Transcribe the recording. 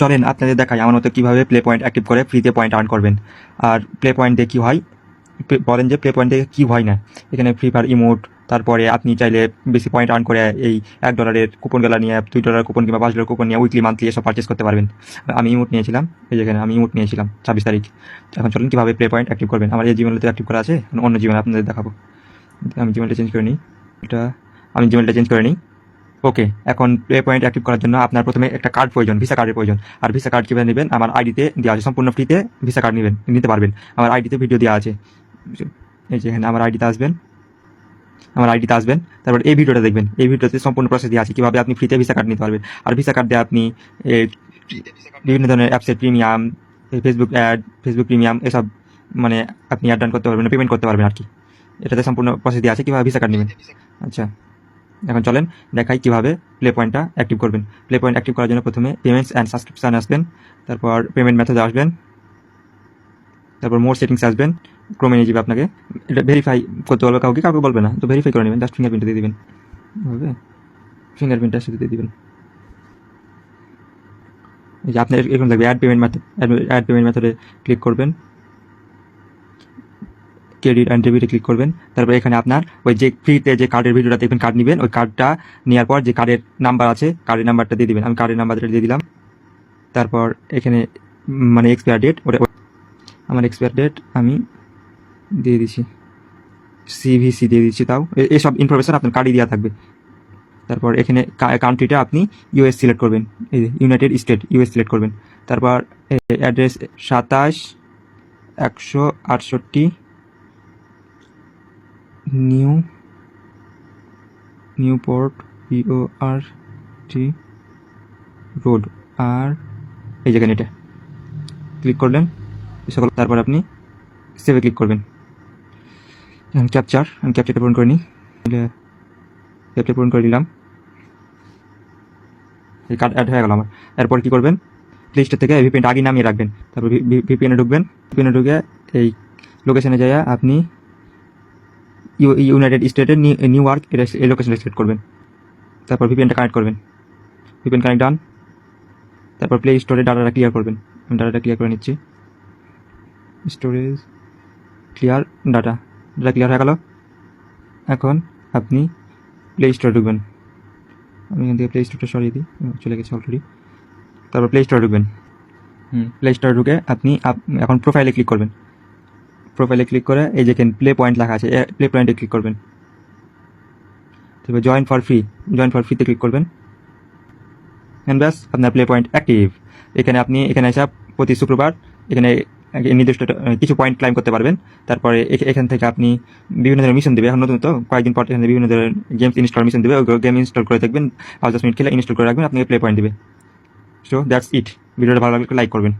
চলেন আপনাদের দেখাই আমার মতো কীভাবে প্লে পয়েন্ট অ্যাক্টিভ করে ফ্রিতে পয়েন্ট আর্ন করবেন। আর প্লে পয়েন্ট দিয়ে কী হয়, বলেন যে প্লে পয়েন্ট দিয়ে কী হয় না। এখানে ফ্রি ফায়ার ইমোট, তারপরে আপনি চাইলে বেশি পয়েন্ট আর্ন করে এই $1 কুপনগুলো নিয়ে, $2 কুপন কিংবা $5 কুপন নিয়ে উইকলি মান্থলি এসব পারচেস করতে পারবেন। আমি ইমোট নিয়েছিলাম, এই যেখানে আমি ইমোট নিয়েছিলাম 26 তারিখ। এখন চলেন কীভাবে প্লে পয়েন্ট অ্যাক্টিভ করবেন। আমার এই জিমেলটা অ্যাক্টিভ করা আছে, অন্য জিমেল আপনাদের দেখাবো। আমি জিমেলটা চেঞ্জ করে নিই, জিমেলটা চেঞ্জ করে নিই। ওকে, এখন প্লে পয়েন্ট অ্যাক্টিভ করার জন্য আপনার প্রথমে একটা কার্ড প্রয়োজন, ভিসা কার্ডের প্রয়োজন। আর ভিসা কার্ড কীভাবে নেবেন, আমার আইডিতে দেওয়া আছে, সম্পূর্ণ ফ্রিতে ভিসা কার্ড নিতে পারবেন। আমার আইডিতে ভিডিও দেওয়া আছে, এই যে এখানে আমার আইডিতে আসবেন, তারপর এই ভিডিওটা দেখবেন। এই ভিডিওতে সম্পূর্ণ প্রসেস দেওয়া আছে কীভাবে আপনি ফ্রিতে ভিসা কার্ড নিতে পারবেন। আর ভিসা কার্ড দিয়ে আপনি বিভিন্ন ধরনের অ্যাপসের প্রিমিয়াম, ফেসবুক প্রিমিয়াম এসব মানে আপনি অ্যাড করতে পারবেন, পেমেন্ট করতে পারবেন আর কি। এটাতে সম্পূর্ণ প্রসেস দেওয়া আছে কীভাবে ভিসা কার্ড নেবেন। আচ্ছা, এখন চলেন দেখাই কীভাবে প্লে পয়েন্টটা অ্যাক্টিভ করবেন। প্লে পয়েন্ট অ্যাক্টিভ করার জন্য প্রথমে পেমেন্টস অ্যান্ড সাবস্ক্রিপশান আসবেন, তারপর পেমেন্ট মেথডে আসবেন, তারপর মোর সেটিংস আসবেন। ক্রমে নিয়ে যাবে আপনাকে, এটা ভেরিফাই করতে বলবে, কাউকে বলবে না, তো ভেরিফাই করে নেবেন। জাস্ট ফিঙ্গারপ্রিন্ট দিয়ে দেবেন, হবে ফিঙ্গারপ্রিন্টটার সাথে দিয়ে দেবেন। এই যে আপনার এরকম লাগবে অ্যাড পেমেন্ট মেথডে ক্লিক করবেন, ক্রেডিট অ্যান্ড ডেবিটে ক্লিক করবেন। তারপর এখানে আপনার ওই যে ফ্রিতে যে কার্ডের ভিডিওটা দেখবেন, কার্ড নেবেন, ওই কার্ডটা নেওয়ার পর যে কার্ডের নাম্বার আছে, কার্ডের নাম্বারটা দিয়ে দেবেন। আমি কার্ডের নাম্বারটা দিয়ে দিলাম। তারপর এখানে মানে এক্সপায়ার ডেট, আমার এক্সপায়ার ডেট আমি দিয়ে দিচ্ছি, CVC দিয়ে দিচ্ছি। তাও এসব ইনফরমেশন আপনার কার্ডে দেওয়া থাকবে। তারপর এখানে কান্ট্রিটা আপনি US সিলেক্ট করবেন, এই ইউনাইটেড স্টেট US সিলেক্ট করবেন। তারপর অ্যাড্রেস 27-168 নিউপোর্ট PORT রোড, আর এই জায়গায় এটা ক্লিক করলেন সকল। তারপর আপনি সেভে ক্লিক করবেন। আমি ক্যাপচারটা পূরণ করে নিই, ক্যাপচার পূরণ করে দিলাম, এই কার্ড অ্যাড হয়ে গেল আমার। এরপর কী করবেন, প্লে স্টোর থেকে ভিপিএনটা আগে নামিয়ে রাখবেন। তারপর ভিপিএনে ঢুকবেন, ভিপিএনে ঢুকে এই লোকেশনে যাইয়া আপনি ইউনাইটেড স্টেটের নিউ ইয়র্ক এই লোকেশনে সিলেক্ট করবেন। তারপর ভিপিএনটা কানেক্ট করবেন, ভিপিএন কানেক্ট ডান। তারপর প্লে স্টোরে ডাটাটা ক্লিয়ার করবেন। আমি ডাটাটা ক্লিয়ার করে নিচ্ছি, স্টোরেজ ক্লিয়ার, ডাটা ক্লিয়ার হয়ে গেল। এখন আপনি প্লে স্টোরে ঢুকবেন, আমি এখান থেকে প্লে স্টোরটা সরিয়ে দিই, চলে গেছে অলরেডি। তারপর প্লে স্টোরে ঢুকবেন, প্লে স্টোরে ঢুকে আপনি এখন প্রোফাইলে ক্লিক করবেন। প্রোফাইলে ক্লিক করে এই যেখানে প্লে পয়েন্ট লেখা আছে, প্লে পয়েন্টে ক্লিক করবেন। তারপর জয়েন ফর ফ্রিতে ক্লিক করবেন। ব্যাস, আপনার প্লে পয়েন্ট অ্যাক্টিভ। এখানে এসে প্রতি শুক্রবার এখানে নির্দিষ্ট কিছু পয়েন্ট ক্লাইম করতে পারবেন। তারপরে এখান থেকে আপনি বিভিন্ন ধরনের মিশন দেবে। এখন নতুন তো কয়েকদিন পর এখানে বিভিন্ন ধরনের গেমস ইনস্টল মিশন দেবে, ওই গেম ইনস্টল করে দেখবেন, 5-10 মিনিট খেলে ইনস্টল করে রাখবেন, আপনাকে প্লে পয়েন্ট দেবে। So that's it. ভিডিওটা ভালো লাগলে লাইক করবেন।